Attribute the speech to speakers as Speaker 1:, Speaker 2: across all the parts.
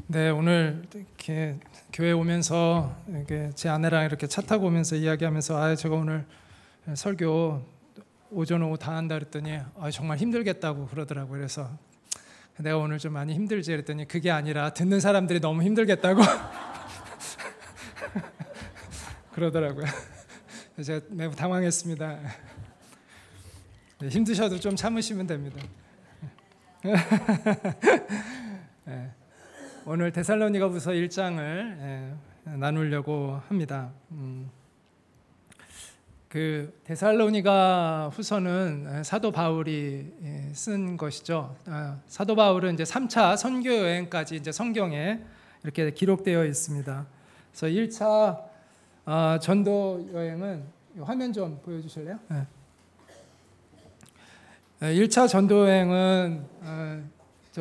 Speaker 1: 네, 오늘 이렇게 교회 오면서 이렇게 제 아내랑 이렇게 차 타고 오면서 이야기하면서 제가 오늘 설교 오전 오후 다 한다 그랬더니 정말 힘들겠다고 그러더라고요. 그래서 내가 오늘 좀 많이 힘들지 그랬더니 그게 아니라 듣는 사람들이 너무 힘들겠다고 그러더라고요. 제가 매우 당황했습니다. 네, 힘드셔도 좀 참으시면 됩니다. 네. 오늘 데살로니가후서 1장을 나누려고 합니다. 그 데살로니가후서는 사도 바울이 쓴 것이죠. 사도 바울은 이제 3차 선교 여행까지 이제 성경에 이렇게 기록되어 있습니다. 그래서 1차 전도 여행은 화면 좀 보여주실래요? 1차 전도 여행은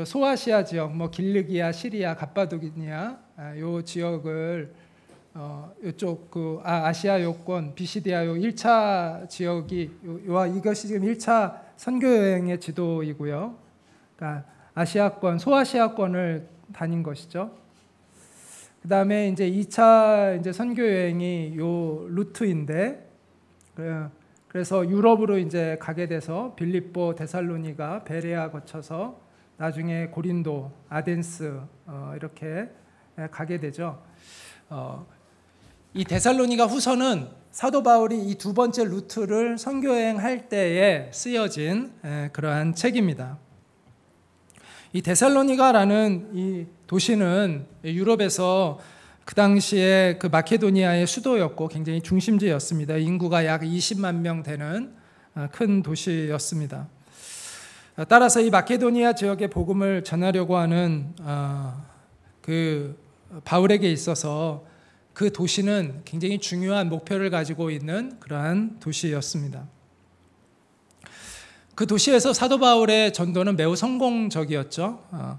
Speaker 1: 소아시아 지역, 길르기아, 시리아, 갑바도기니아 요 지역을 요쪽 아시아 요권, 비시디아 요 1차 지역이 이것이 지금 1차 선교 여행의 지도이고요. 그러니까 아시아권, 소아시아권을 다닌 것이죠. 그다음에 이제 2차 이제 선교 여행이 요 루트인데 그래서 유럽으로 이제 가게 돼서 빌립보, 데살로니가, 베레아 거쳐서 나중에 고린도, 아덴스 이렇게 가게 되죠. 이 데살로니가 후서는 사도 바울이 이 두 번째 루트를 선교여행할 때에 쓰여진 그러한 책입니다. 이 데살로니가라는 이 도시는 유럽에서 그 당시에 그 마케도니아의 수도였고 굉장히 중심지였습니다. 인구가 약 20만 명 되는 큰 도시였습니다. 따라서 이 마케도니아 지역의 복음을 전하려고 하는 그 바울에게 있어서 그 도시는 굉장히 중요한 목표를 가지고 있는 그러한 도시였습니다. 그 도시에서 사도 바울의 전도는 매우 성공적이었죠.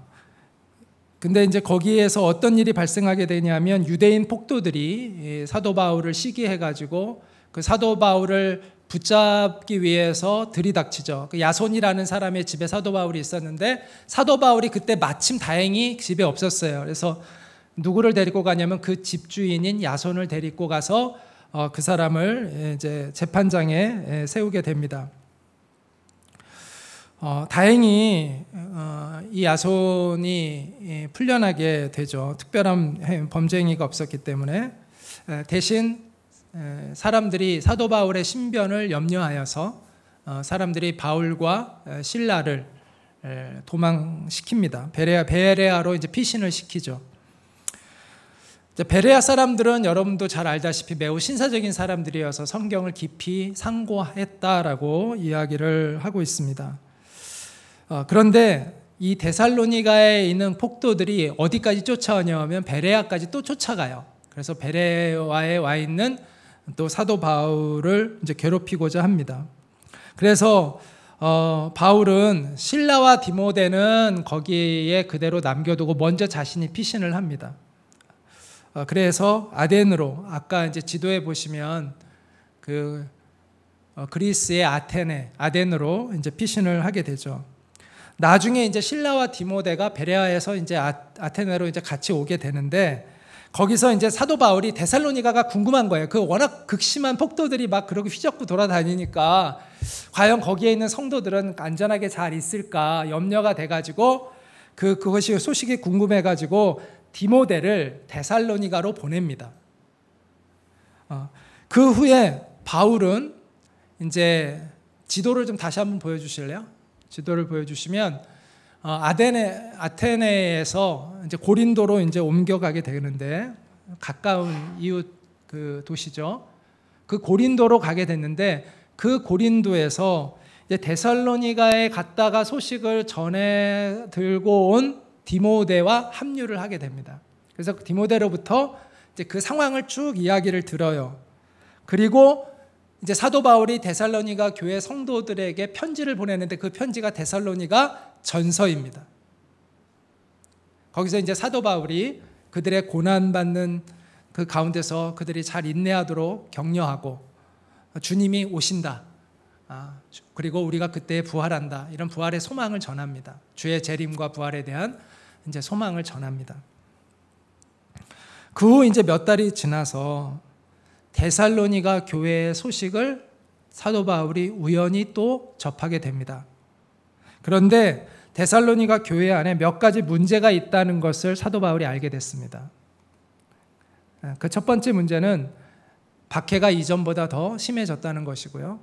Speaker 1: 근데 이제 거기에서 어떤 일이 발생하게 되냐면 유대인 폭도들이 사도 바울을 시기해가지고 그 사도 바울을 붙잡기 위해서 들이닥치죠. 그 야손이라는 사람의 집에 사도 바울이 있었는데 사도 바울이 그때 마침 다행히 집에 없었어요. 그래서 누구를 데리고 가냐면 그 집주인인 야손을 데리고 가서 그 사람을 이제 재판장에 세우게 됩니다. 다행히 이 야손이 풀려나게 되죠. 특별한 범죄행위가 없었기 때문에. 대신 사람들이 사도 바울의 신변을 염려하여서 사람들이 바울과 실라를 도망시킵니다. 베레아로 이제 피신을 시키죠. 베레아 사람들은 여러분도 잘 알다시피 매우 신사적인 사람들이어서 성경을 깊이 상고했다라고 이야기를 하고 있습니다. 그런데 이 데살로니가에 있는 폭도들이 어디까지 쫓아오냐면 베레아까지 또 쫓아가요. 그래서 베레아에 와 있는 또 사도 바울을 이제 괴롭히고자 합니다. 그래서 바울은 실라와 디모데는 거기에 그대로 남겨두고 먼저 자신이 피신을 합니다. 그래서 아덴으로 아까 이제 지도에 보시면 그 그리스의 아덴으로 이제 피신을 하게 되죠. 나중에 이제 실라와 디모데가 베레아에서 이제 아테네로 이제 같이 오게 되는데 거기서 이제 사도 바울이 데살로니가가 궁금한 거예요. 그 워낙 극심한 폭도들이 막 그렇게 휘젓고 돌아다니니까 과연 거기에 있는 성도들은 안전하게 잘 있을까 염려가 돼가지고 그것이 소식이 궁금해가지고 디모데를 데살로니가로 보냅니다. 그 후에 바울은 이제 지도를 좀 다시 한번 보여주실래요? 지도를 보여주시면 아테네에서 이제 고린도로 이제 옮겨가게 되는데 가까운 이웃 그 도시죠. 그 고린도로 가게 됐는데 그 고린도에서 이제 데살로니가에 갔다가 소식을 전해 들고 온 디모데와 합류를 하게 됩니다. 그래서 디모데로부터 이제 그 상황을 쭉 이야기를 들어요. 그리고 이제 사도 바울이 데살로니가 교회 성도들에게 편지를 보내는데 그 편지가 데살로니가 전서입니다. 거기서 이제 사도 바울이 그들의 고난받는 그 가운데서 그들이 잘 인내하도록 격려하고 주님이 오신다. 그리고 우리가 그때 부활한다. 이런 부활의 소망을 전합니다. 주의 재림과 부활에 대한 이제 소망을 전합니다. 그 후 이제 몇 달이 지나서 데살로니가 교회의 소식을 사도 바울이 우연히 또 접하게 됩니다. 그런데 데살로니가 교회 안에 몇 가지 문제가 있다는 것을 사도 바울이 알게 됐습니다. 그 첫 번째 문제는 박해가 이전보다 더 심해졌다는 것이고요.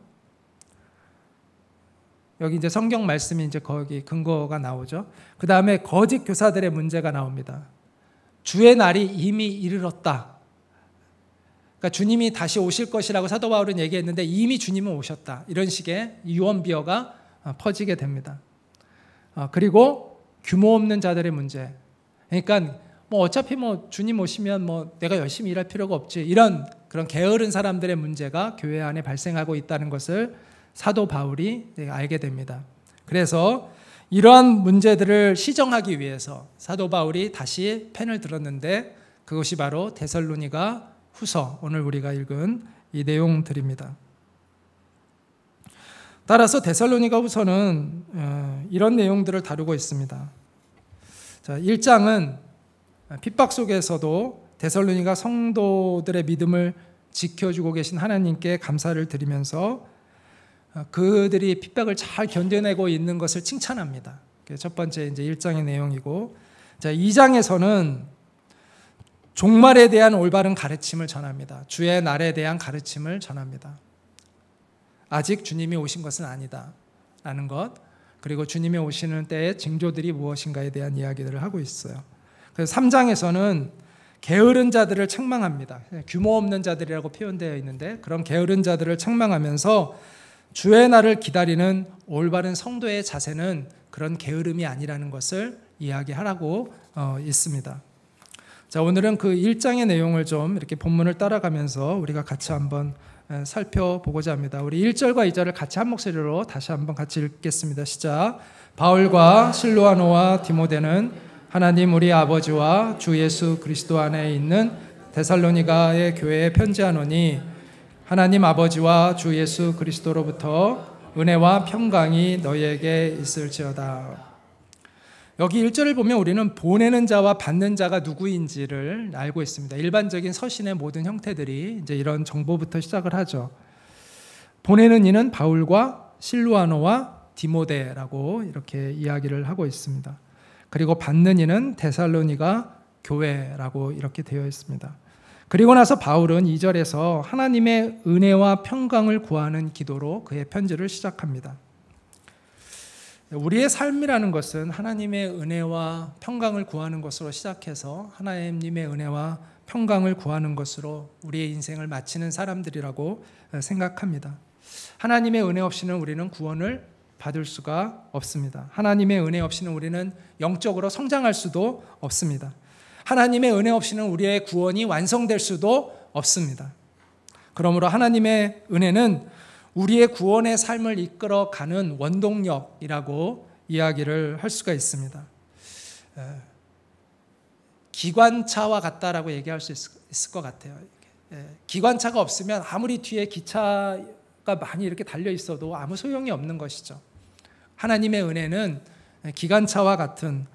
Speaker 1: 여기 이제 성경 말씀이 이제 거기 근거가 나오죠. 그 다음에 거짓 교사들의 문제가 나옵니다. 주의 날이 이미 이르렀다. 그러니까 주님이 다시 오실 것이라고 사도 바울은 얘기했는데 이미 주님은 오셨다. 이런 식의 유언비어가 퍼지게 됩니다. 그리고 규모 없는 자들의 문제. 그러니까 어차피 주님 오시면 내가 열심히 일할 필요가 없지. 이런 그런 게으른 사람들의 문제가 교회 안에 발생하고 있다는 것을 사도 바울이 알게 됩니다. 그래서 이러한 문제들을 시정하기 위해서 사도 바울이 다시 펜을 들었는데 그것이 바로 데살로니가 후서, 오늘 우리가 읽은 이 내용들입니다. 따라서 데살로니가 후서는 이런 내용들을 다루고 있습니다. 자, 1장은 핍박 속에서도 데살로니가 성도들의 믿음을 지켜주고 계신 하나님께 감사를 드리면서 그들이 핍박을 잘 견뎌내고 있는 것을 칭찬합니다. 첫 번째 이제 1장의 내용이고, 자, 2장에서는 종말에 대한 올바른 가르침을 전합니다. 주의 날에 대한 가르침을 전합니다. 아직 주님이 오신 것은 아니다 라는 것, 그리고 주님이 오시는 때의 징조들이 무엇인가에 대한 이야기들을 하고 있어요. 그래서 3장에서는 게으른 자들을 책망합니다. 규모 없는 자들이라고 표현되어 있는데 그런 게으른 자들을 책망하면서 주의 날을 기다리는 올바른 성도의 자세는 그런 게으름이 아니라는 것을 이야기하라고 있습니다. 자, 오늘은 그 1장의 내용을 좀 이렇게 본문을 따라가면서 우리가 같이 한번 살펴보고자 합니다. 우리 1절과 2절을 같이 한 목소리로 다시 한번 같이 읽겠습니다. 시작. 바울과 실로아노와 디모데는 하나님 우리 아버지와 주 예수 그리스도 안에 있는 데살로니가의 교회에 편지하노니 하나님 아버지와 주 예수 그리스도로부터 은혜와 평강이 너희에게 있을지어다. 여기 1절을 보면 우리는 보내는 자와 받는 자가 누구인지를 알고 있습니다. 일반적인 서신의 모든 형태들이 이제 이런 정보부터 시작을 하죠. 보내는 이는 바울과 실루아노와 디모데라고 이렇게 이야기를 하고 있습니다. 그리고 받는 이는 데살로니가 교회라고 이렇게 되어 있습니다. 그리고 나서 바울은 2절에서 하나님의 은혜와 평강을 구하는 기도로 그의 편지를 시작합니다. 우리의 삶이라는 것은 하나님의 은혜와 평강을 구하는 것으로 시작해서 하나님의 은혜와 평강을 구하는 것으로 우리의 인생을 마치는 사람들이라고 생각합니다. 하나님의 은혜 없이는 우리는 구원을 받을 수가 없습니다. 하나님의 은혜 없이는 우리는 영적으로 성장할 수도 없습니다. 하나님의 은혜 없이는 우리의 구원이 완성될 수도 없습니다. 그러므로 하나님의 은혜는 우리의 구원의 삶을 이끌어가는 원동력이라고 이야기를 할 수가 있습니다. 기관차와 같다라고 얘기할 수 있을 것 같아요. 기관차가 없으면 아무리 뒤에 기차가 많이 이렇게 달려 있어도 아무 소용이 없는 것이죠. 하나님의 은혜는 기관차와 같은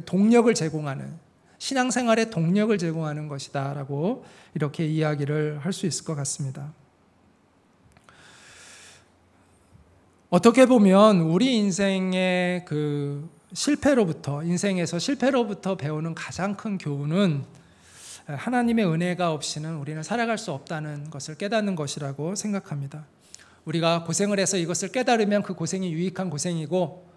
Speaker 1: 동력을 제공하는, 신앙생활의 동력을 제공하는 것이다라고 이렇게 이야기를 할 수 있을 것 같습니다. 어떻게 보면 우리 인생의 인생에서 실패로부터 배우는 가장 큰 교훈은 하나님의 은혜가 없이는 우리는 살아갈 수 없다는 것을 깨닫는 것이라고 생각합니다. 우리가 고생을 해서 이것을 깨달으면 그 고생이 유익한 고생이고,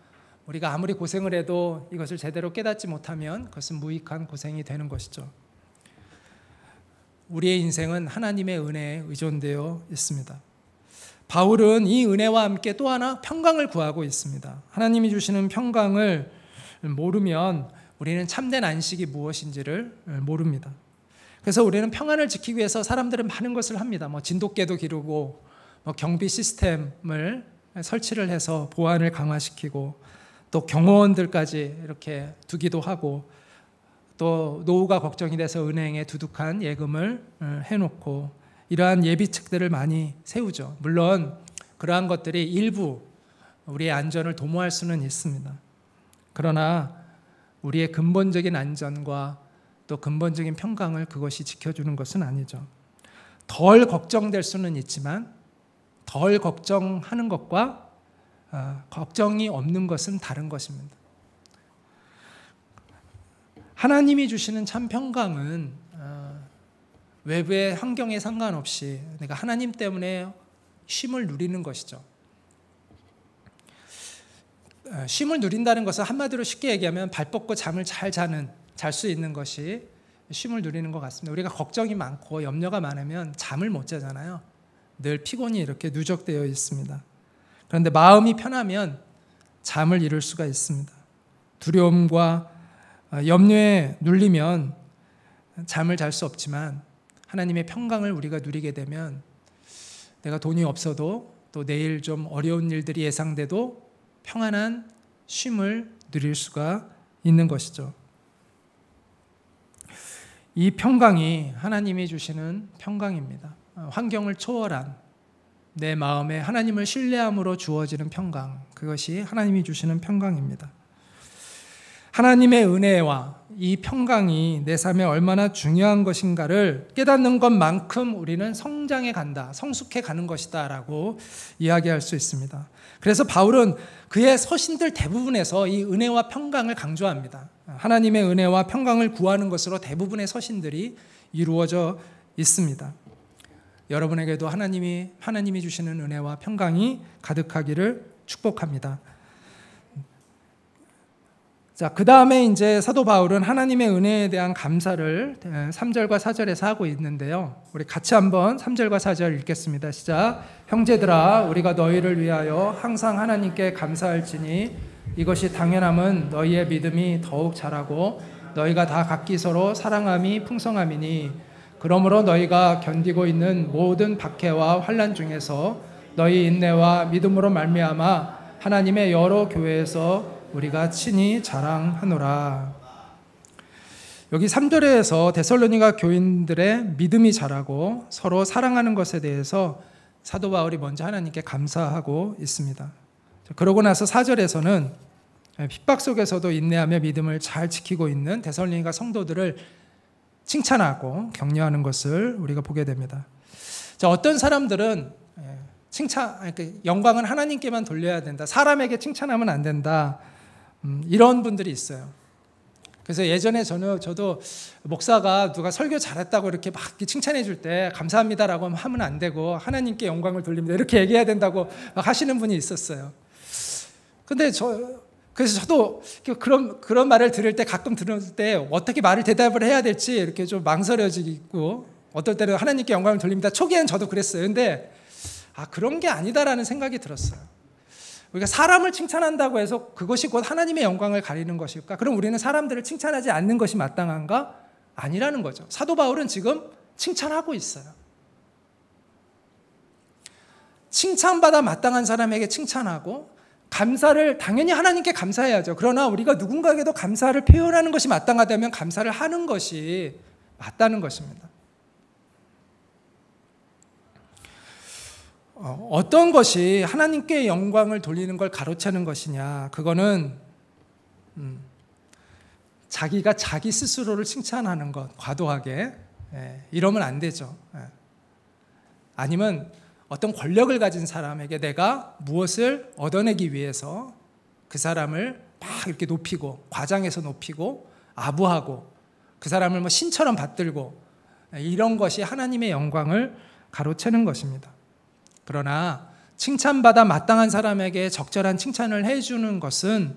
Speaker 1: 우리가 아무리 고생을 해도 이것을 제대로 깨닫지 못하면 그것은 무익한 고생이 되는 것이죠. 우리의 인생은 하나님의 은혜에 의존되어 있습니다. 바울은 이 은혜와 함께 또 하나 평강을 구하고 있습니다. 하나님이 주시는 평강을 모르면 우리는 참된 안식이 무엇인지를 모릅니다. 그래서 우리는 평안을 지키기 위해서 사람들은 많은 것을 합니다. 진돗개도 기르고 경비 시스템을 설치를 해서 보안을 강화시키고, 또 경호원들까지 이렇게 두기도 하고, 또 노후가 걱정이 돼서 은행에 두둑한 예금을 해놓고, 이러한 예비책들을 많이 세우죠. 물론 그러한 것들이 일부 우리의 안전을 도모할 수는 있습니다. 그러나 우리의 근본적인 안전과 또 근본적인 평강을 그것이 지켜주는 것은 아니죠. 덜 걱정될 수는 있지만 덜 걱정하는 것과 걱정이 없는 것은 다른 것입니다. 하나님이 주시는 참 평강은 외부의 환경에 상관없이 내가 하나님 때문에 쉼을 누리는 것이죠. 쉼을 누린다는 것은 한마디로 쉽게 얘기하면 발 뻗고 잠을 잘 수 있는 것이 쉼을 누리는 것 같습니다. 우리가 걱정이 많고 염려가 많으면 잠을 못 자잖아요. 늘 피곤이 이렇게 누적되어 있습니다. 그런데 마음이 편하면 잠을 이룰 수가 있습니다. 두려움과 염려에 눌리면 잠을 잘 수 없지만 하나님의 평강을 우리가 누리게 되면 내가 돈이 없어도 또 내일 좀 어려운 일들이 예상돼도 평안한 쉼을 누릴 수가 있는 것이죠. 이 평강이 하나님이 주시는 평강입니다. 환경을 초월한 내 마음에 하나님을 신뢰함으로 주어지는 평강, 그것이 하나님이 주시는 평강입니다. 하나님의 은혜와 이 평강이 내 삶에 얼마나 중요한 것인가를 깨닫는 것만큼 우리는 성장해 간다, 성숙해 가는 것이다 라고 이야기할 수 있습니다. 그래서 바울은 그의 서신들 대부분에서 이 은혜와 평강을 강조합니다. 하나님의 은혜와 평강을 구하는 것으로 대부분의 서신들이 이루어져 있습니다. 여러분에게도 하나님이 주시는 은혜와 평강이 가득하기를 축복합니다. 자, 그 다음에 이제 사도 바울은 하나님의 은혜에 대한 감사를 3절과 4절에서 하고 있는데요. 우리 같이 한번 3절과 4절 읽겠습니다. 시작. 형제들아, 우리가 너희를 위하여 항상 하나님께 감사할지니 이것이 당연함은 너희의 믿음이 더욱 자라고 너희가 다 각기 서로 사랑함이 풍성함이니 그러므로 너희가 견디고 있는 모든 박해와 환난 중에서 너희 인내와 믿음으로 말미암아 하나님의 여러 교회에서 우리가 친히 자랑하노라. 여기 3절에서 데살로니가 교인들의 믿음이 자라고 서로 사랑하는 것에 대해서 사도 바울이 먼저 하나님께 감사하고 있습니다. 그러고 나서 4절에서는 핍박 속에서도 인내하며 믿음을 잘 지키고 있는 데살로니가 성도들을 칭찬하고 격려하는 것을 우리가 보게 됩니다. 자, 어떤 사람들은 영광은 하나님께만 돌려야 된다, 사람에게 칭찬하면 안 된다, 이런 분들이 있어요. 그래서 예전에 저도 목사가 누가 설교 잘했다고 이렇게 막 칭찬해 줄 때 감사합니다라고 하면 안 되고 하나님께 영광을 돌립니다 이렇게 얘기해야 된다고 막 하시는 분이 있었어요. 그래서 저도 그런 말을 들을 때, 가끔 들을 때 어떻게 말을 대답을 해야 될지 이렇게 좀 망설여지고, 어떨 때는 하나님께 영광을 돌립니다. 초기엔 저도 그랬어요. 근데 그런 게 아니다라는 생각이 들었어요. 우리가 사람을 칭찬한다고 해서 그것이 곧 하나님의 영광을 가리는 것일까? 그럼 우리는 사람들을 칭찬하지 않는 것이 마땅한가? 아니라는 거죠. 사도 바울은 지금 칭찬하고 있어요. 칭찬받아 마땅한 사람에게 칭찬하고, 감사를 당연히 하나님께 감사해야죠. 그러나 우리가 누군가에게도 감사를 표현하는 것이 마땅하다면 감사를 하는 것이 맞다는 것입니다. 어떤 것이 하나님께 영광을 돌리는 걸 가로채는 것이냐, 그거는 자기가 자기 스스로를 칭찬하는 것, 과도하게 이러면 안 되죠. 아니면 어떤 권력을 가진 사람에게 내가 무엇을 얻어내기 위해서 그 사람을 막 이렇게 높이고, 과장해서 높이고 아부하고 그 사람을 신처럼 받들고, 이런 것이 하나님의 영광을 가로채는 것입니다. 그러나 칭찬받아 마땅한 사람에게 적절한 칭찬을 해주는 것은,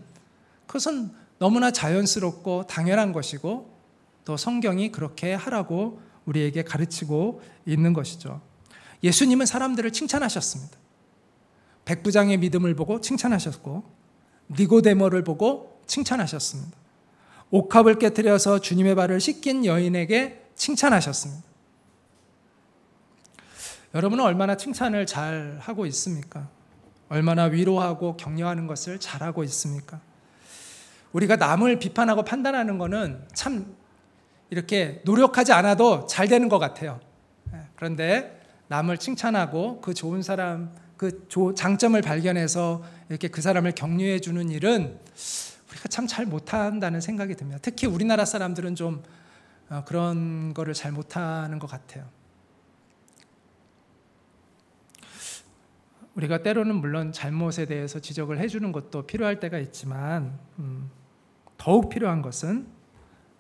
Speaker 1: 그것은 너무나 자연스럽고 당연한 것이고, 또 성경이 그렇게 하라고 우리에게 가르치고 있는 것이죠. 예수님은 사람들을 칭찬하셨습니다. 백부장의 믿음을 보고 칭찬하셨고, 니고데모를 보고 칭찬하셨습니다. 옥합을 깨트려서 주님의 발을 씻긴 여인에게 칭찬하셨습니다. 여러분은 얼마나 칭찬을 잘 하고 있습니까? 얼마나 위로하고 격려하는 것을 잘하고 있습니까? 우리가 남을 비판하고 판단하는 것은 참 이렇게 노력하지 않아도 잘 되는 것 같아요. 그런데 남을 칭찬하고 그 좋은 사람, 그 장점을 발견해서 이렇게 그 사람을 격려해 주는 일은 우리가 참 잘 못한다는 생각이 듭니다. 특히 우리나라 사람들은 좀 그런 거를 잘 못하는 것 같아요. 우리가 때로는 물론 잘못에 대해서 지적을 해주는 것도 필요할 때가 있지만 더욱 필요한 것은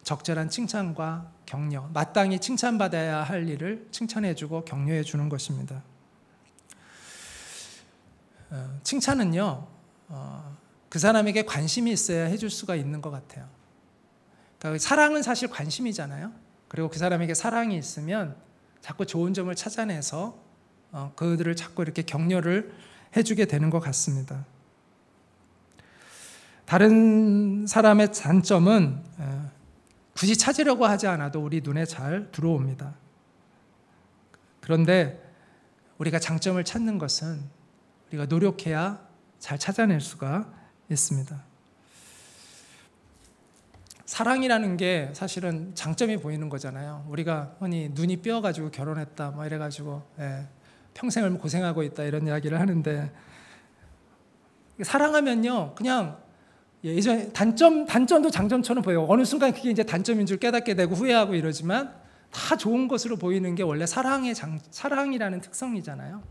Speaker 1: 적절한 칭찬과 격려, 마땅히 칭찬받아야 할 일을 칭찬해주고 격려해주는 것입니다. 칭찬은요, 그 사람에게 관심이 있어야 해줄 수가 있는 것 같아요. 그러니까 사랑은 사실 관심이잖아요. 그리고 그 사람에게 사랑이 있으면 자꾸 좋은 점을 찾아내서 그들을 자꾸 이렇게 격려를 해주게 되는 것 같습니다. 다른 사람의 단점은 굳이 찾으려고 하지 않아도 우리 눈에 잘 들어옵니다. 그런데 우리가 장점을 찾는 것은 우리가 노력해야 잘 찾아낼 수가 있습니다. 사랑이라는 게 사실은 장점이 보이는 거잖아요. 우리가 흔히 눈이 삐어가지고 결혼했다, 뭐 이래가지고 평생을 고생하고 있다 이런 이야기를 하는데, 사랑하면요 그냥 예전에 단점도 장점처럼 보여요. 어느 순간 그게 이제 단점인 줄 깨닫게 되고 후회하고 이러지만 다 좋은 것으로 보이는 게 원래 사랑이라는 특성이잖아요.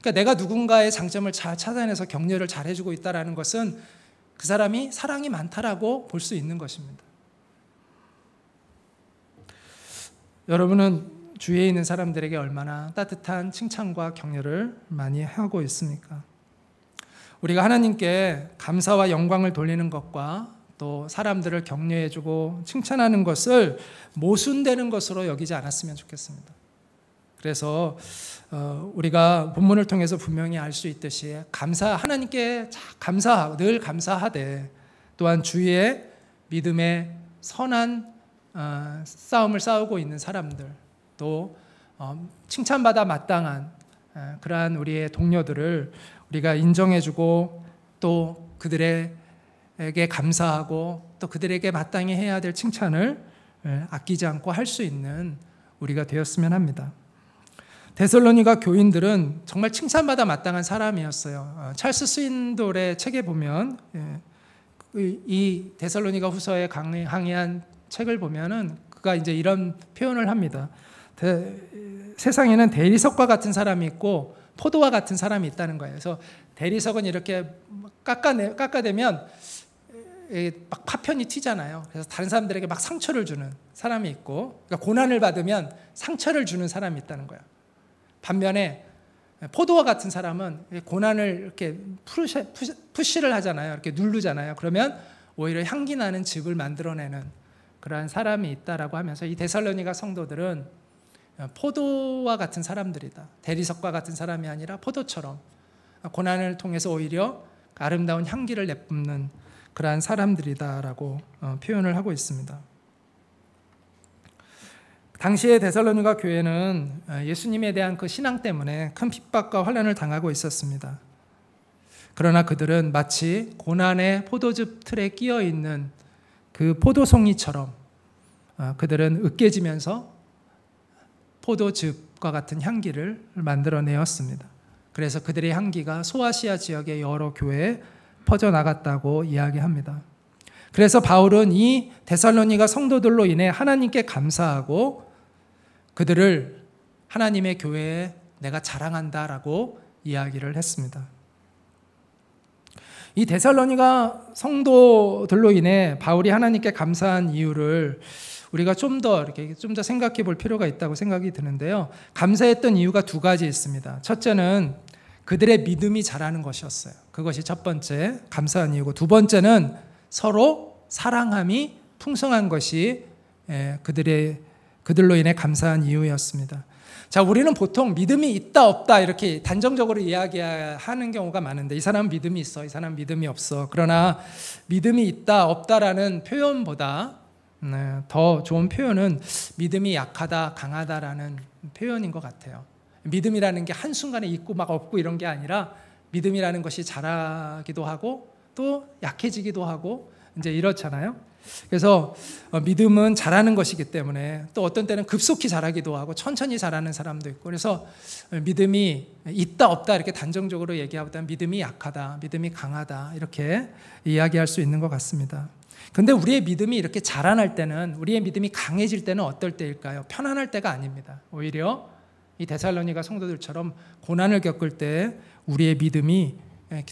Speaker 1: 그러니까 내가 누군가의 장점을 잘 찾아내서 격려를 잘 해주고 있다는 것은 그 사람이 사랑이 많다라고 볼 수 있는 것입니다. 여러분은 주위에 있는 사람들에게 얼마나 따뜻한 칭찬과 격려를 많이 하고 있습니까? 우리가 하나님께 감사와 영광을 돌리는 것과 또 사람들을 격려해주고 칭찬하는 것을 모순되는 것으로 여기지 않았으면 좋겠습니다. 그래서 우리가 본문을 통해서 분명히 알 수 있듯이 하나님께 늘 감사하되, 또한 주위에 믿음의 선한 싸움을 싸우고 있는 사람들, 또 칭찬받아 마땅한 그러한 우리의 동료들을 우리가 인정해주고 또 그들에게 감사하고 또 그들에게 마땅히 해야 될 칭찬을 아끼지 않고 할 수 있는 우리가 되었으면 합니다. 데살로니가 교인들은 정말 칭찬받아 마땅한 사람이었어요. 찰스 스윈돌의 책에 보면 이 데살로니가 후서에 항해한 책을 보면은 그가 이제 이런 표현을 합니다. 세상에는 대리석과 같은 사람이 있고 포도와 같은 사람이 있다는 거예요. 그래서 대리석은 이렇게 깎아대면 막 파편이 튀잖아요. 그래서 다른 사람들에게 막 상처를 주는 사람이 있고, 그러니까 고난을 받으면 상처를 주는 사람이 있다는 거예요. 반면에 포도와 같은 사람은 고난을 이렇게 푸시를 하잖아요. 이렇게 누르잖아요. 그러면 오히려 향기 나는 즙을 만들어내는 그러한 사람이 있다라고 하면서 이 데살로니가 성도들은 포도와 같은 사람들이다. 대리석과 같은 사람이 아니라 포도처럼 고난을 통해서 오히려 아름다운 향기를 내뿜는 그러한 사람들이다라고 표현을 하고 있습니다. 당시의 데살로니가 교회는 예수님에 대한 그 신앙 때문에 큰 핍박과 환난을 당하고 있었습니다. 그러나 그들은 마치 고난의 포도즙 틀에 끼어 있는 그 포도송이처럼 그들은 으깨지면서 포도즙과 같은 향기를 만들어내었습니다. 그래서 그들의 향기가 소아시아 지역의 여러 교회에 퍼져나갔다고 이야기합니다. 그래서 바울은 이 데살로니가 성도들로 인해 하나님께 감사하고 그들을 하나님의 교회에 내가 자랑한다라고 이야기를 했습니다. 이 데살로니가 성도들로 인해 바울이 하나님께 감사한 이유를 우리가 좀 더 생각해 볼 필요가 있다고 생각이 드는데요. 감사했던 이유가 두 가지 있습니다. 첫째는 그들의 믿음이 자라는 것이었어요. 그것이 첫 번째 감사한 이유고, 두 번째는 서로 사랑함이 풍성한 것이 그들로 인해 감사한 이유였습니다. 자, 우리는 보통 믿음이 있다 없다 이렇게 단정적으로 이야기하는 경우가 많은데, 이 사람은 믿음이 있어, 이 사람은 믿음이 없어. 그러나 믿음이 있다 없다라는 표현보다 더 좋은 표현은 믿음이 약하다 강하다라는 표현인 것 같아요. 믿음이라는 게 한순간에 있고 막 없고 이런 게 아니라, 믿음이라는 것이 자라기도 하고 또 약해지기도 하고 이제 이렇잖아요. 그래서 믿음은 자라는 것이기 때문에 또 어떤 때는 급속히 자라기도 하고 천천히 자라는 사람도 있고, 그래서 믿음이 있다 없다 이렇게 단정적으로 얘기하보다는 믿음이 약하다, 믿음이 강하다 이렇게 이야기할 수 있는 것 같습니다. 근데 우리의 믿음이 이렇게 자라날 때는, 우리의 믿음이 강해질 때는 어떨 때일까요? 편안할 때가 아닙니다. 오히려 이 데살로니가 성도들처럼 고난을 겪을 때 우리의 믿음이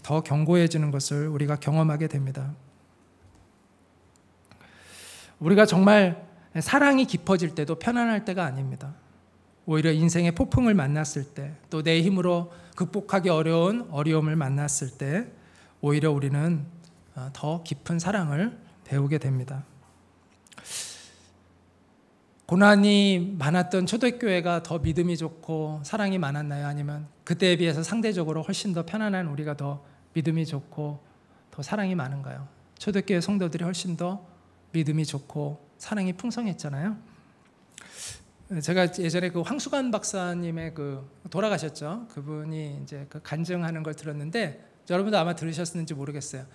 Speaker 1: 더 견고해지는 것을 우리가 경험하게 됩니다. 우리가 정말 사랑이 깊어질 때도 편안할 때가 아닙니다. 오히려 인생의 폭풍을 만났을 때, 또 내 힘으로 극복하기 어려운 어려움을 만났을 때 오히려 우리는 더 깊은 사랑을 배우게 됩니다. 고난이 많았던 초대교회가 더 믿음이 좋고 사랑이 많았나요? 아니면 그때에 비해서 상대적으로 훨씬 더 편안한 우리가 더 믿음이 좋고 더 사랑이 많은가요? 초대교회 성도들이 훨씬 더 믿음이 좋고 사랑이 풍성했잖아요. 제가 예전에 그 황수관 박사님의 돌아가셨죠. 그분이 이제 그 간증하는 걸 들었는데, 여러분도 아마 들으셨는지 모르겠어요.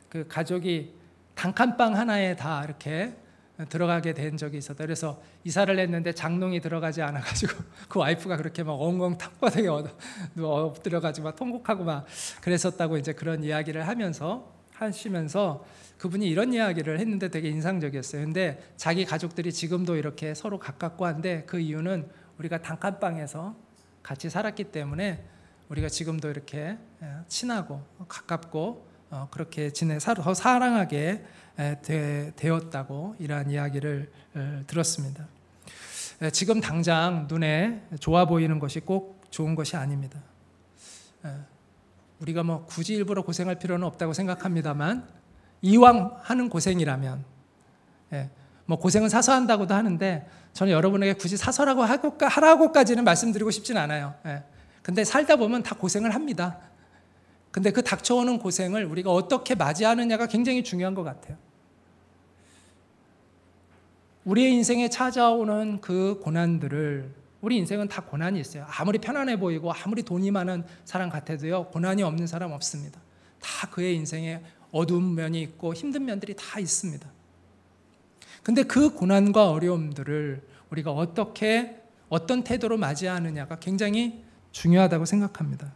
Speaker 1: 그 가족이 단칸방 하나에 다 이렇게 들어가게 된 적이 있었다. 그래서 이사를 했는데 장롱이 들어가지 않아가지고 그 와이프가 그렇게 막 엉엉 탁바닥에 엎드려가지고 막 통곡하고 막 그랬었다고 이제 그런 이야기를 하시면서 그분이 이런 이야기를 했는데 되게 인상적이었어요. 근데 자기 가족들이 지금도 이렇게 서로 가깝고 한데 그 이유는 우리가 단칸방에서 같이 살았기 때문에 우리가 지금도 이렇게 친하고 가깝고 그렇게 더 사랑하게 되었다고 이러한 이야기를 들었습니다. 지금 당장 눈에 좋아 보이는 것이 꼭 좋은 것이 아닙니다. 우리가 뭐 굳이 일부러 고생할 필요는 없다고 생각합니다만, 이왕 하는 고생이라면, 뭐 고생은 사서 한다고도 하는데 저는 여러분에게 굳이 사서라고 하라고까지는 말씀드리고 싶진 않아요. 근데 살다 보면 다 고생을 합니다. 근데 그 닥쳐오는 고생을 우리가 어떻게 맞이하느냐가 굉장히 중요한 것 같아요. 우리의 인생에 찾아오는 그 고난들을, 우리 인생은 다 고난이 있어요. 아무리 편안해 보이고 아무리 돈이 많은 사람 같아도요, 고난이 없는 사람 없습니다. 다 그의 인생에 어두운 면이 있고 힘든 면들이 다 있습니다. 근데 그 고난과 어려움들을 우리가 어떤 태도로 맞이하느냐가 굉장히 중요하다고 생각합니다.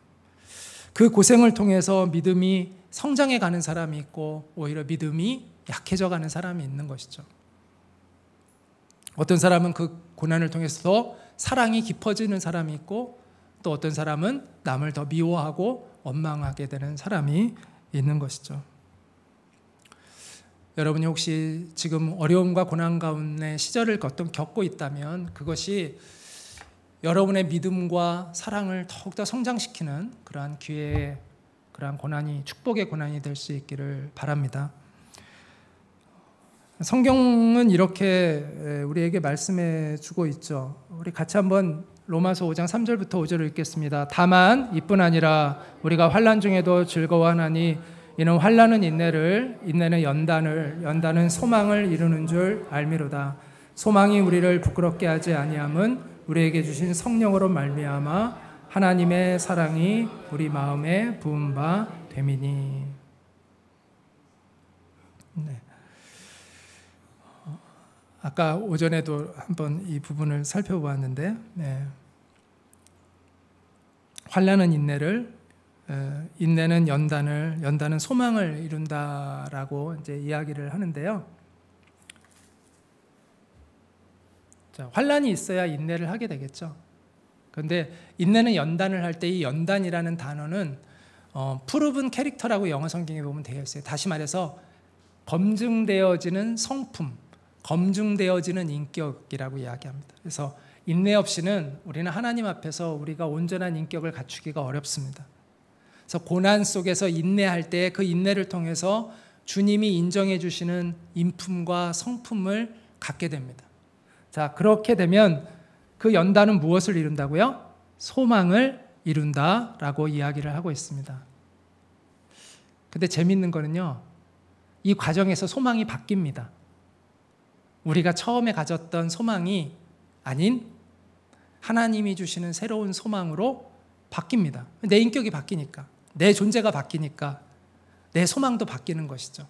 Speaker 1: 그 고생을 통해서 믿음이 성장해 가는 사람이 있고 오히려 믿음이 약해져 가는 사람이 있는 것이죠. 어떤 사람은 그 고난을 통해서 더 사랑이 깊어지는 사람이 있고, 또 어떤 사람은 남을 더 미워하고 원망하게 되는 사람이 있는 것이죠. 여러분이 혹시 지금 어려움과 고난 가운데 시절을 겪고 있다면 그것이 여러분의 믿음과 사랑을 더욱더 성장시키는 그러한 기회의, 그러한 고난이, 축복의 고난이 될 수 있기를 바랍니다. 성경은 이렇게 우리에게 말씀해 주고 있죠. 우리 같이 한번 로마서 5장 3절부터 5절을 읽겠습니다. 다만 이뿐 아니라 우리가 환난 중에도 즐거워하나니 이는 환난은 인내를, 인내는 연단을, 연단은 소망을 이루는 줄 알미로다. 소망이 우리를 부끄럽게 하지 아니함은 우리에게 주신 성령으로 말미암아 하나님의 사랑이 우리 마음에 부은 바 됨이니. 네. 아까 오전에도 한번 이 부분을 살펴보았는데, 환난은 인내를, 인내는 연단을, 연단은 소망을 이룬다라고 이제 이야기를 하는데요. 자, 환난이 있어야 인내를 하게 되겠죠. 그런데 인내는 연단을 할 때 이 연단이라는 단어는 프루븐 캐릭터라고 영어 성경에 보면 되어 있어요. 다시 말해서 검증되어지는 성품, 검증되어지는 인격이라고 이야기합니다. 그래서 인내 없이는 우리는 하나님 앞에서 우리가 온전한 인격을 갖추기가 어렵습니다. 그래서 고난 속에서 인내할 때 그 인내를 통해서 주님이 인정해 주시는 인품과 성품을 갖게 됩니다. 자, 그렇게 되면 그 연단은 무엇을 이룬다고요? 소망을 이룬다라고 이야기를 하고 있습니다. 근데 재밌는 거는요, 이 과정에서 소망이 바뀝니다. 우리가 처음에 가졌던 소망이 아닌 하나님이 주시는 새로운 소망으로 바뀝니다. 내 인격이 바뀌니까, 내 존재가 바뀌니까 내 소망도 바뀌는 것이죠.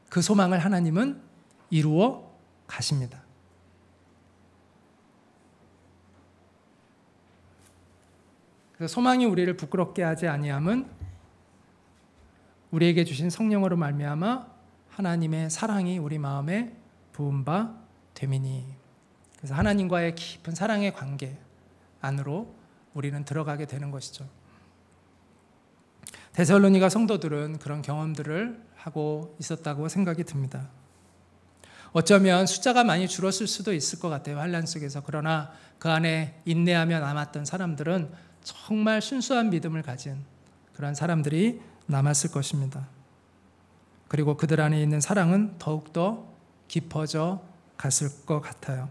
Speaker 1: 그 소망을 하나님은 이루어 가십니다. 그래서 소망이 우리를 부끄럽게 하지 아니함은 우리에게 주신 성령으로 말미암아 하나님의 사랑이 우리 마음에 부은 바 됨이니. 그래서 하나님과의 깊은 사랑의 관계 안으로 우리는 들어가게 되는 것이죠. 데살로니가 성도들은 그런 경험들을 하고 있었다고 생각이 듭니다. 어쩌면 숫자가 많이 줄었을 수도 있을 것 같아요. 환난 속에서. 그러나 그 안에 인내하며 남았던 사람들은 정말 순수한 믿음을 가진 그런 사람들이 남았을 것입니다. 그리고 그들 안에 있는 사랑은 더욱더 깊어져 갔을 것 같아요.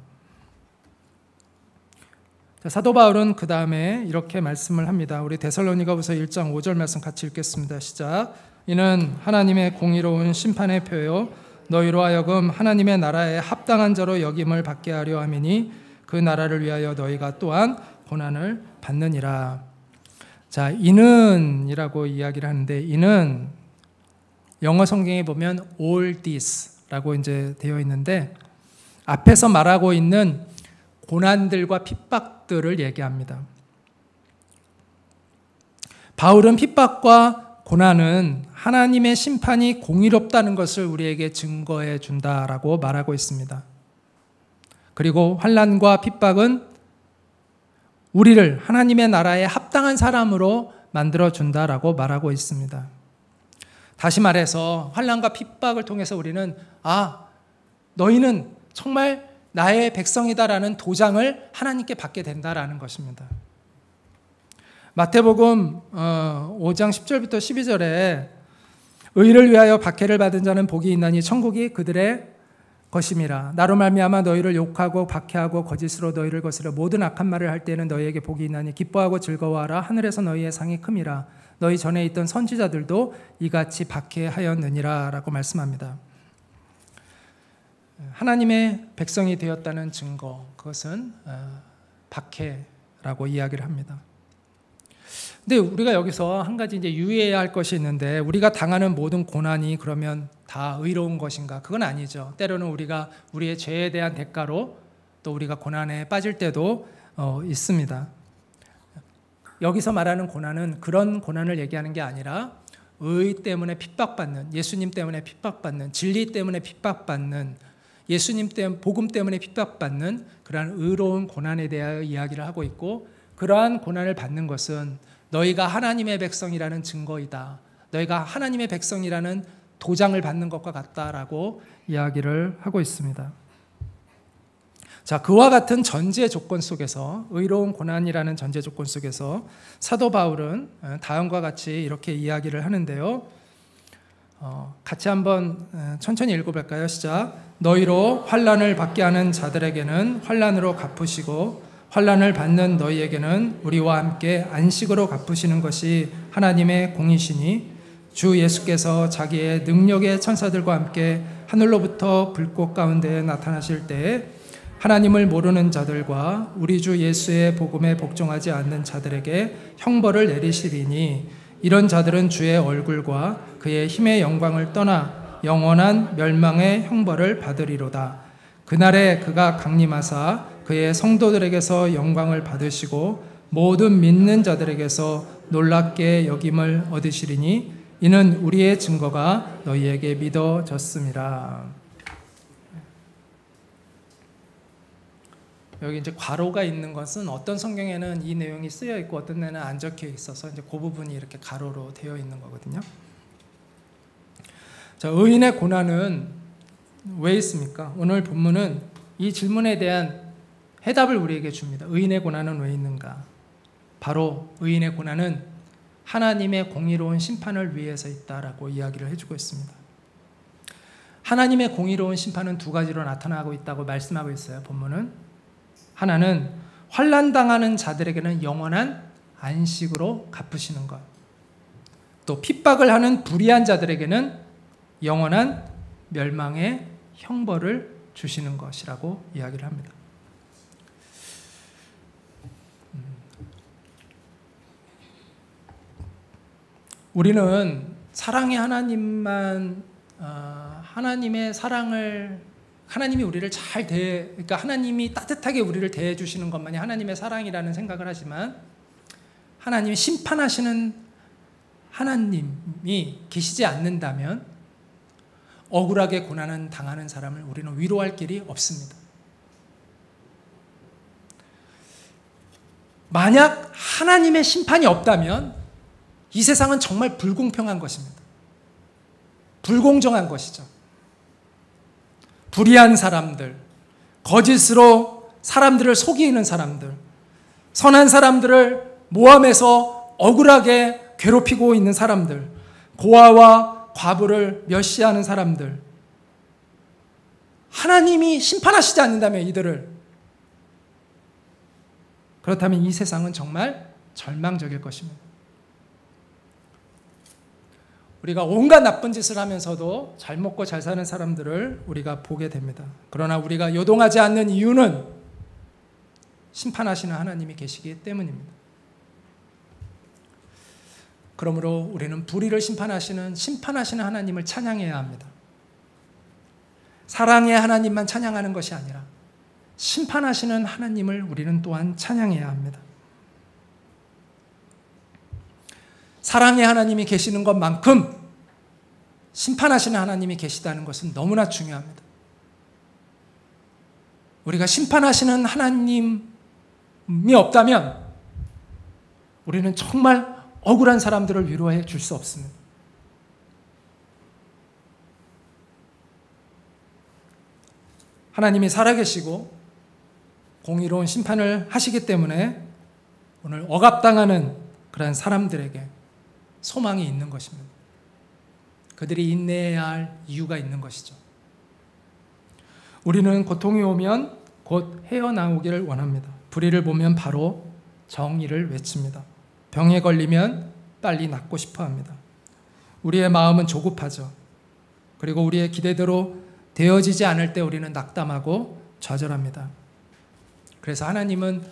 Speaker 1: 사도 바울은 그 다음에 이렇게 말씀을 합니다. 우리 데살로니가후서 1장 5절 말씀 같이 읽겠습니다. 시작. 이는 하나님의 공의로운 심판의 표요 너희로 하여금 하나님의 나라에 합당한 자로 여김을 받게 하려 함이니 그 나라를 위하여 너희가 또한 고난을 받느니라. 자, 이는 이라고 이야기를 하는데, 이는 영어 성경에 보면 all this 라고 이제 되어 있는데, 앞에서 말하고 있는 고난들과 핍박들을 얘기합니다. 바울은 핍박과 고난은 하나님의 심판이 공의롭다는 것을 우리에게 증거해 준다라고 말하고 있습니다. 그리고 환난과 핍박은 우리를 하나님의 나라에 합당한 사람으로 만들어 준다라고 말하고 있습니다. 다시 말해서 환난과 핍박을 통해서 우리는 너희는 정말 나의 백성이다라는 도장을 하나님께 받게 된다라는 것입니다. 마태복음 5장 10절부터 12절에 의를 위하여 박해를 받은 자는 복이 있나니 천국이 그들의 것임이라. 나로 말미암아 너희를 욕하고 박해하고 거짓으로 너희를 거스려 모든 악한 말을 할 때에는 너희에게 복이 있나니 기뻐하고 즐거워하라. 하늘에서 너희의 상이 큼이라. 너희 전에 있던 선지자들도 이같이 박해하였느니라 라고 말씀합니다. 하나님의 백성이 되었다는 증거, 그것은 박해라고 이야기를 합니다. 근데 우리가 여기서 한 가지 이제 유의해야 할 것이 있는데, 우리가 당하는 모든 고난이 그러면 다 의로운 것인가? 그건 아니죠. 때로는 우리가 우리의 죄에 대한 대가로 또 우리가 고난에 빠질 때도 있습니다. 여기서 말하는 고난은 그런 고난을 얘기하는 게 아니라 의 때문에 핍박받는, 예수님 때문에 핍박받는, 진리 때문에 핍박받는, 예수님 때문에, 복음 때문에 핍박받는 그러한 의로운 고난에 대하여 이야기를 하고 있고, 그러한 고난을 받는 것은 너희가 하나님의 백성이라는 증거이다. 너희가 하나님의 백성이라는 도장을 받는 것과 같다라고 이야기를 하고 있습니다. 자, 그와 같은 전제 조건 속에서, 의로운 고난이라는 전제 조건 속에서 사도 바울은 다음과 같이 이렇게 이야기를 하는데요. 같이 한번 천천히 읽어볼까요? 시작. 너희로 환난을 받게 하는 자들에게는 환난으로 갚으시고 환난을 받는 너희에게는 우리와 함께 안식으로 갚으시는 것이 하나님의 공이시니, 주 예수께서 자기의 능력의 천사들과 함께 하늘로부터 불꽃 가운데 나타나실 때에 하나님을 모르는 자들과 우리 주 예수의 복음에 복종하지 않는 자들에게 형벌을 내리시리니, 이런 자들은 주의 얼굴과 그의 힘의 영광을 떠나 영원한 멸망의 형벌을 받으리로다. 그날에 그가 강림하사 그의 성도들에게서 영광을 받으시고 모든 믿는 자들에게서 놀랍게 여김을 얻으시리니, 이는 우리의 증거가 너희에게 믿어졌음이라. 여기 이제 괄호가 있는 것은 어떤 성경에는 이 내용이 쓰여 있고 어떤 데는 안 적혀 있어서 이제 그 부분이 이렇게 가로로 되어 있는 거거든요. 자, 의인의 고난은 왜 있습니까? 오늘 본문은 이 질문에 대한 해답을 우리에게 줍니다. 의인의 고난은 왜 있는가? 바로 의인의 고난은 하나님의 공의로운 심판을 위해서 있다라고 이야기를 해주고 있습니다. 하나님의 공의로운 심판은 두 가지로 나타나고 있다고 말씀하고 있어요. 본문은 하나는 환난당하는 자들에게는 영원한 안식으로 갚으시는 것, 또 핍박을 하는 불의한 자들에게는 영원한 멸망의 형벌을 주시는 것이라고 이야기를 합니다. 우리는 사랑의 하나님만, 하나님의 사랑을, 하나님이 우리를 그러니까 하나님이 따뜻하게 우리를 대해 주시는 것만이 하나님의 사랑이라는 생각을 하지만, 하나님이 심판하시는 하나님이 계시지 않는다면 억울하게 고난을 당하는 사람을 우리는 위로할 길이 없습니다. 만약 하나님의 심판이 없다면 이 세상은 정말 불공평한 것입니다. 불공정한 것이죠. 불의한 사람들, 거짓으로 사람들을 속이는 사람들, 선한 사람들을 모함해서 억울하게 괴롭히고 있는 사람들, 고아와 과부를 멸시하는 사람들, 하나님이 심판하시지 않는다면 이들을, 그렇다면 이 세상은 정말 절망적일 것입니다. 우리가 온갖 나쁜 짓을 하면서도 잘 먹고 잘 사는 사람들을 우리가 보게 됩니다. 그러나 우리가 요동하지 않는 이유는 심판하시는 하나님이 계시기 때문입니다. 그러므로 우리는 불의를 심판하시는 하나님을 찬양해야 합니다. 사랑의 하나님만 찬양하는 것이 아니라 심판하시는 하나님을 우리는 또한 찬양해야 합니다. 사랑의 하나님이 계시는 것만큼 심판하시는 하나님이 계시다는 것은 너무나 중요합니다. 우리가 심판하시는 하나님이 없다면 우리는 정말 억울한 사람들을 위로해 줄 수 없습니다. 하나님이 살아계시고 공의로운 심판을 하시기 때문에 오늘 억압당하는 그런 사람들에게 소망이 있는 것입니다. 그들이 인내해야 할 이유가 있는 것이죠. 우리는 고통이 오면 곧 헤어나오기를 원합니다. 불의를 보면 바로 정의를 외칩니다. 병에 걸리면 빨리 낫고 싶어 합니다. 우리의 마음은 조급하죠. 그리고 우리의 기대대로 되어지지 않을 때 우리는 낙담하고 좌절합니다. 그래서 하나님은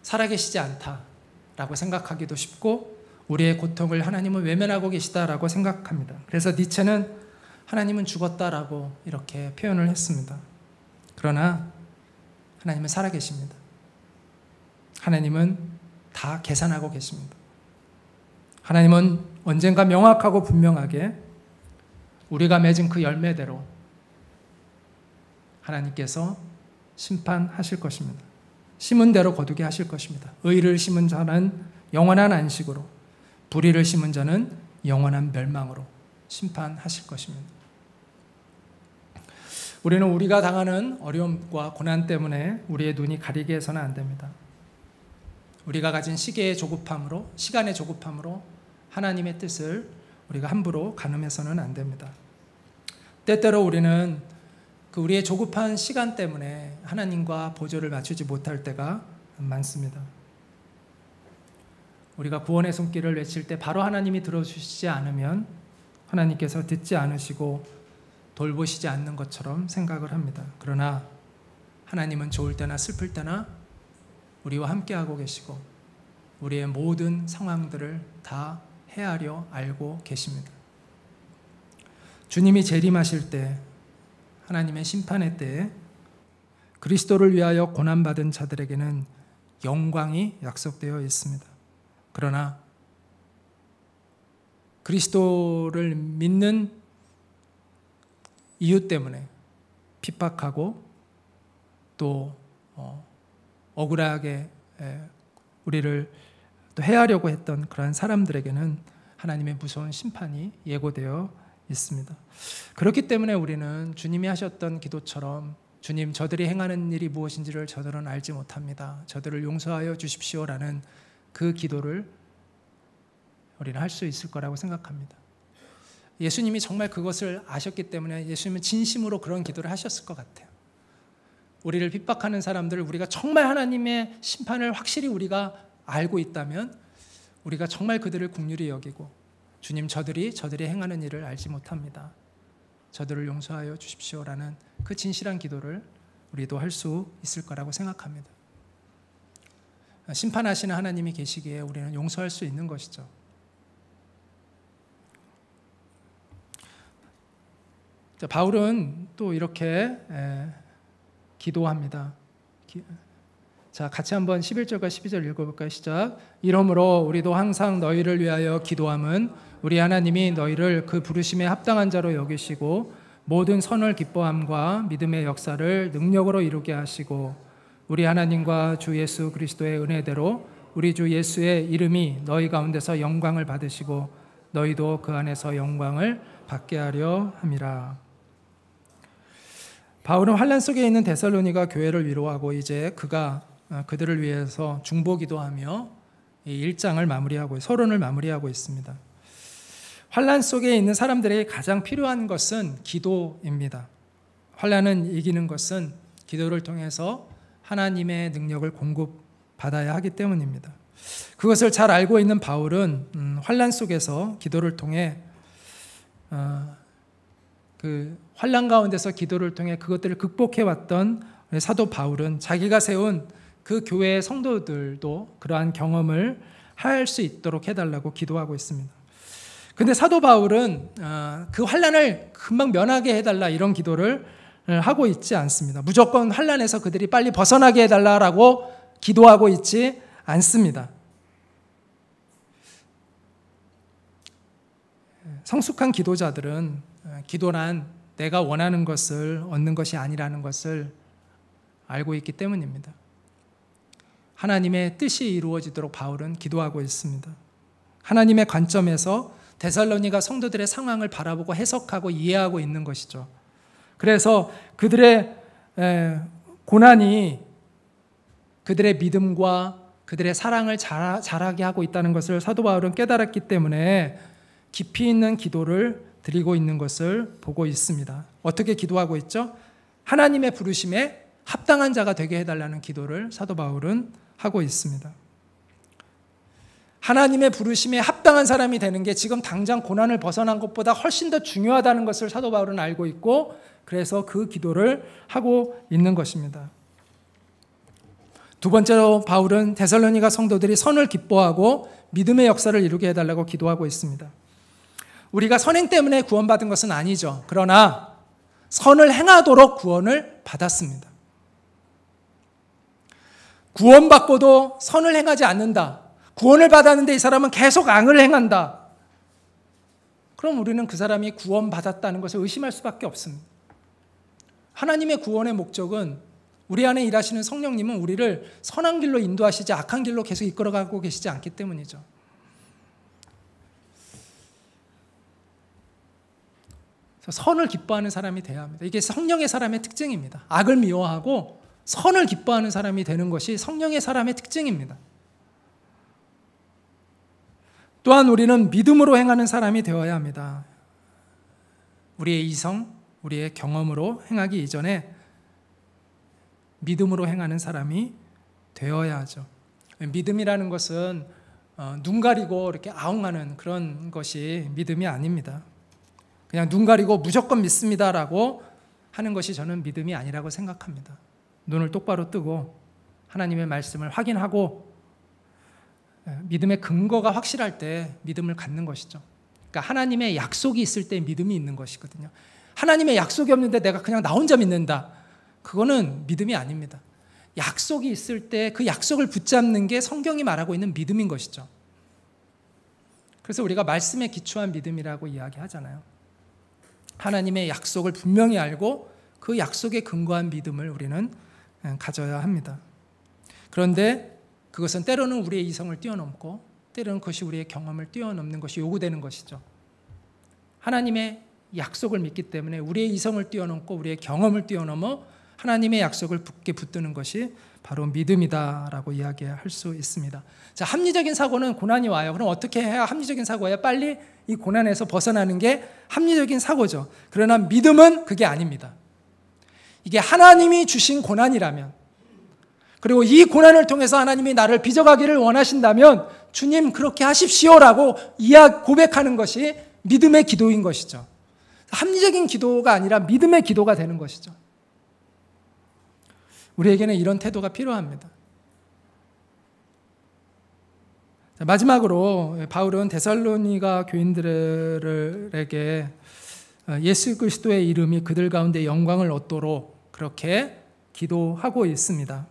Speaker 1: 살아계시지 않다라고 생각하기도 쉽고 우리의 고통을 하나님은 외면하고 계시다라고 생각합니다. 그래서 니체는 하나님은 죽었다라고 이렇게 표현을 했습니다. 그러나 하나님은 살아계십니다. 하나님은 다 계산하고 계십니다. 하나님은 언젠가 명확하고 분명하게 우리가 맺은 그 열매대로 하나님께서 심판하실 것입니다. 심은 대로 거두게 하실 것입니다. 의를 심은 자는 영원한 안식으로, 불의를 심은 자는 영원한 멸망으로 심판하실 것입니다. 우리는 우리가 당하는 어려움과 고난 때문에 우리의 눈이 가리게 해서는 안 됩니다. 우리가 가진 시간의 조급함으로 하나님의 뜻을 우리가 함부로 가늠해서는 안 됩니다. 때때로 우리는 우리의 조급한 시간 때문에 하나님과 보조를 맞추지 못할 때가 많습니다. 우리가 구원의 손길을 외칠 때 바로 하나님이 들어주시지 않으면 하나님께서 듣지 않으시고 돌보시지 않는 것처럼 생각을 합니다. 그러나 하나님은 좋을 때나 슬플 때나 우리와 함께하고 계시고 우리의 모든 상황들을 다 헤아려 알고 계십니다. 주님이 재림하실 때, 하나님의 심판의 때에 그리스도를 위하여 고난받은 자들에게는 영광이 약속되어 있습니다. 그러나 그리스도를 믿는 이유 때문에 핍박하고 또 억울하게 우리를 또 해하려고 했던 그러한 사람들에게는 하나님의 무서운 심판이 예고되어 있습니다. 그렇기 때문에 우리는 주님이 하셨던 기도처럼 주님, 저들이 행하는 일이 무엇인지를 저들은 알지 못합니다. 저들을 용서하여 주십시오라는 그 기도를 우리는 할 수 있을 거라고 생각합니다. 예수님이 정말 그것을 아셨기 때문에 예수님은 진심으로 그런 기도를 하셨을 것 같아요. 우리를 핍박하는 사람들을 우리가 정말 하나님의 심판을 확실히 우리가 알고 있다면 우리가 정말 그들을 긍휼히 여기고 주님, 저들이 행하는 일을 알지 못합니다. 저들을 용서하여 주십시오라는 그 진실한 기도를 우리도 할 수 있을 거라고 생각합니다. 심판하시는 하나님이 계시기에 우리는 용서할 수 있는 것이죠. 바울은 또 이렇게 기도합니다. 자, 같이 한번 11절과 12절 읽어볼까요? 시작. 이러므로 우리도 항상 너희를 위하여 기도함은 우리 하나님이 너희를 그 부르심에 합당한 자로 여기시고 모든 선을 기뻐함과 믿음의 역사를 능력으로 이루게 하시고 우리 하나님과 주 예수 그리스도의 은혜대로 우리 주 예수의 이름이 너희 가운데서 영광을 받으시고 너희도 그 안에서 영광을 받게 하려 함이라. 바울은 환난 속에 있는 데살로니가 교회를 위로하고 이제 그가 그들을 위해서 중보기도하며 이 1장을 마무리하고 서론을 마무리하고 있습니다. 환난 속에 있는 사람들에게 가장 필요한 것은 기도입니다. 환난은 이기는 것은 기도를 통해서 하나님의 능력을 공급받아야 하기 때문입니다. 그것을 잘 알고 있는 바울은 환난 속에서 기도를 통해 그 환난 가운데서 기도를 통해 그것들을 극복해 왔던 사도 바울은 자기가 세운 그 교회의 성도들도 그러한 경험을 할 수 있도록 해달라고 기도하고 있습니다. 근데 사도 바울은 그 환난을 금방 면하게 해달라 이런 기도를 하고 있지 않습니다. 무조건 환난에서 그들이 빨리 벗어나게 해달라고 기도하고 있지 않습니다. 성숙한 기도자들은 기도란 내가 원하는 것을 얻는 것이 아니라는 것을 알고 있기 때문입니다. 하나님의 뜻이 이루어지도록 바울은 기도하고 있습니다. 하나님의 관점에서 데살로니가 성도들의 상황을 바라보고 해석하고 이해하고 있는 것이죠. 그래서 그들의 고난이 그들의 믿음과 그들의 사랑을 자라게 하고 있다는 것을 사도 바울은 깨달았기 때문에 깊이 있는 기도를 드리고 있는 것을 보고 있습니다. 어떻게 기도하고 있죠? 하나님의 부르심에 합당한 자가 되게 해달라는 기도를 사도 바울은 하고 있습니다. 하나님의 부르심에 합당한 사람이 되는 게 지금 당장 고난을 벗어난 것보다 훨씬 더 중요하다는 것을 사도 바울은 알고 있고 그래서 그 기도를 하고 있는 것입니다. 두 번째로 바울은 데살로니가 성도들이 선을 기뻐하고 믿음의 역사를 이루게 해달라고 기도하고 있습니다. 우리가 선행 때문에 구원받은 것은 아니죠. 그러나 선을 행하도록 구원을 받았습니다. 구원받고도 선을 행하지 않는다. 구원을 받았는데 이 사람은 계속 악을 행한다. 그럼 우리는 그 사람이 구원받았다는 것을 의심할 수밖에 없습니다. 하나님의 구원의 목적은 우리 안에 일하시는 성령님은 우리를 선한 길로 인도하시지 악한 길로 계속 이끌어가고 계시지 않기 때문이죠. 선을 기뻐하는 사람이 되어야 합니다. 이게 성령의 사람의 특징입니다. 악을 미워하고 선을 기뻐하는 사람이 되는 것이 성령의 사람의 특징입니다. 또한 우리는 믿음으로 행하는 사람이 되어야 합니다. 우리의 이성, 우리의 경험으로 행하기 이전에 믿음으로 행하는 사람이 되어야 하죠. 믿음이라는 것은 눈 가리고 이렇게 아웅하는 그런 것이 믿음이 아닙니다. 그냥 눈 가리고 무조건 믿습니다라고 하는 것이 저는 믿음이 아니라고 생각합니다. 눈을 똑바로 뜨고 하나님의 말씀을 확인하고 믿음의 근거가 확실할 때 믿음을 갖는 것이죠. 그러니까 하나님의 약속이 있을 때 믿음이 있는 것이거든요. 하나님의 약속이 없는데 내가 그냥 나 혼자 믿는다. 그거는 믿음이 아닙니다. 약속이 있을 때 그 약속을 붙잡는 게 성경이 말하고 있는 믿음인 것이죠. 그래서 우리가 말씀에 기초한 믿음이라고 이야기하잖아요. 하나님의 약속을 분명히 알고 그 약속에 근거한 믿음을 우리는 가져야 합니다. 그런데 그것은 때로는 우리의 이성을 뛰어넘고 때로는 그것이 우리의 경험을 뛰어넘는 것이 요구되는 것이죠. 하나님의 약속을 믿기 때문에 우리의 이성을 뛰어넘고 우리의 경험을 뛰어넘어 하나님의 약속을 굳게 붙드는 것이 바로 믿음이다라고 이야기할 수 있습니다. 자, 합리적인 사고는 고난이 와요. 그럼 어떻게 해야 합리적인 사고예요? 빨리 이 고난에서 벗어나는 게 합리적인 사고죠. 그러나 믿음은 그게 아닙니다. 이게 하나님이 주신 고난이라면 그리고 이 고난을 통해서 하나님이 나를 빚어가기를 원하신다면 주님 그렇게 하십시오라고 고백하는 것이 믿음의 기도인 것이죠. 합리적인 기도가 아니라 믿음의 기도가 되는 것이죠. 우리에게는 이런 태도가 필요합니다. 마지막으로 바울은 데살로니가 교인들에게 예수 그리스도의 이름이 그들 가운데 영광을 얻도록 그렇게 기도하고 있습니다.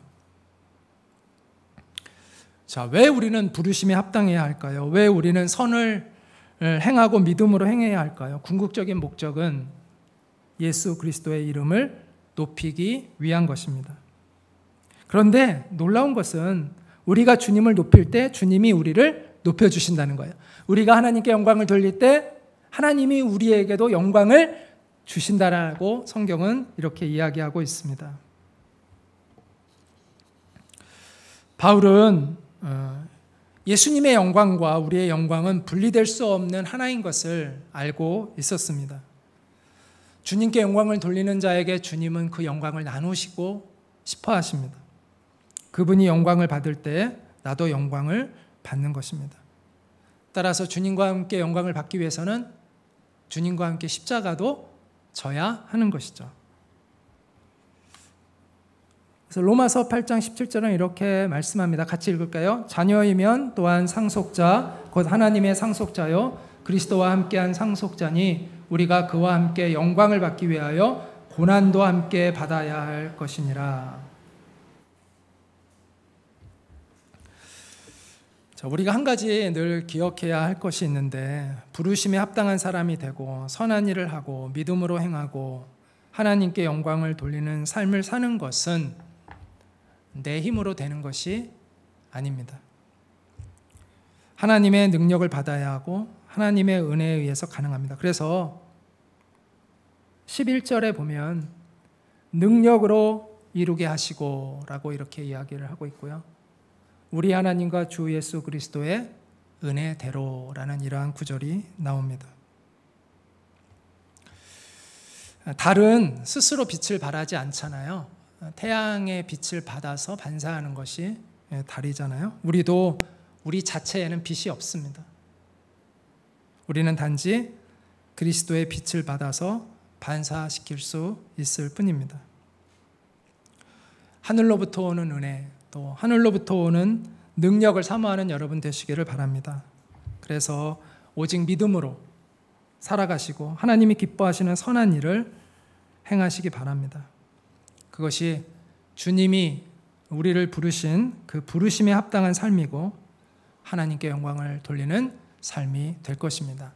Speaker 1: 자, 왜 우리는 부르심에 합당해야 할까요? 왜 우리는 선을 행하고 믿음으로 행해야 할까요? 궁극적인 목적은 예수 그리스도의 이름을 높이기 위한 것입니다. 그런데 놀라운 것은 우리가 주님을 높일 때 주님이 우리를 높여주신다는 거예요. 우리가 하나님께 영광을 돌릴 때 하나님이 우리에게도 영광을 주신다라고 성경은 이렇게 이야기하고 있습니다. 바울은 예수님의 영광과 우리의 영광은 분리될 수 없는 하나인 것을 알고 있었습니다. 주님께 영광을 돌리는 자에게 주님은 그 영광을 나누시고 싶어 하십니다. 그분이 영광을 받을 때 나도 영광을 받는 것입니다. 따라서 주님과 함께 영광을 받기 위해서는 주님과 함께 십자가도 져야 하는 것이죠. 그래서 로마서 8장 17절은 이렇게 말씀합니다. 같이 읽을까요? 자녀이면 또한 상속자 곧 하나님의 상속자요 그리스도와 함께한 상속자니 우리가 그와 함께 영광을 받기 위하여 고난도 함께 받아야 할 것이니라. 자, 우리가 한 가지 늘 기억해야 할 것이 있는데 부르심에 합당한 사람이 되고 선한 일을 하고 믿음으로 행하고 하나님께 영광을 돌리는 삶을 사는 것은 내 힘으로 되는 것이 아닙니다. 하나님의 능력을 받아야 하고 하나님의 은혜에 의해서 가능합니다. 그래서 11절에 보면 능력으로 이루게 하시고 라고 이렇게 이야기를 하고 있고요. 우리 하나님과 주 예수 그리스도의 은혜대로라는 이러한 구절이 나옵니다. 달은 스스로 빛을 발하지 않잖아요. 태양의 빛을 받아서 반사하는 것이 달이잖아요. 우리도 우리 자체에는 빛이 없습니다. 우리는 단지 그리스도의 빛을 받아서 반사시킬 수 있을 뿐입니다. 하늘로부터 오는 은혜, 또 하늘로부터 오는 능력을 사모하는 여러분 되시기를 바랍니다. 그래서 오직 믿음으로 살아가시고 하나님이 기뻐하시는 선한 일을 행하시기 바랍니다. 그것이 주님이 우리를 부르신 그 부르심에 합당한 삶이고 하나님께 영광을 돌리는 삶이 될 것입니다.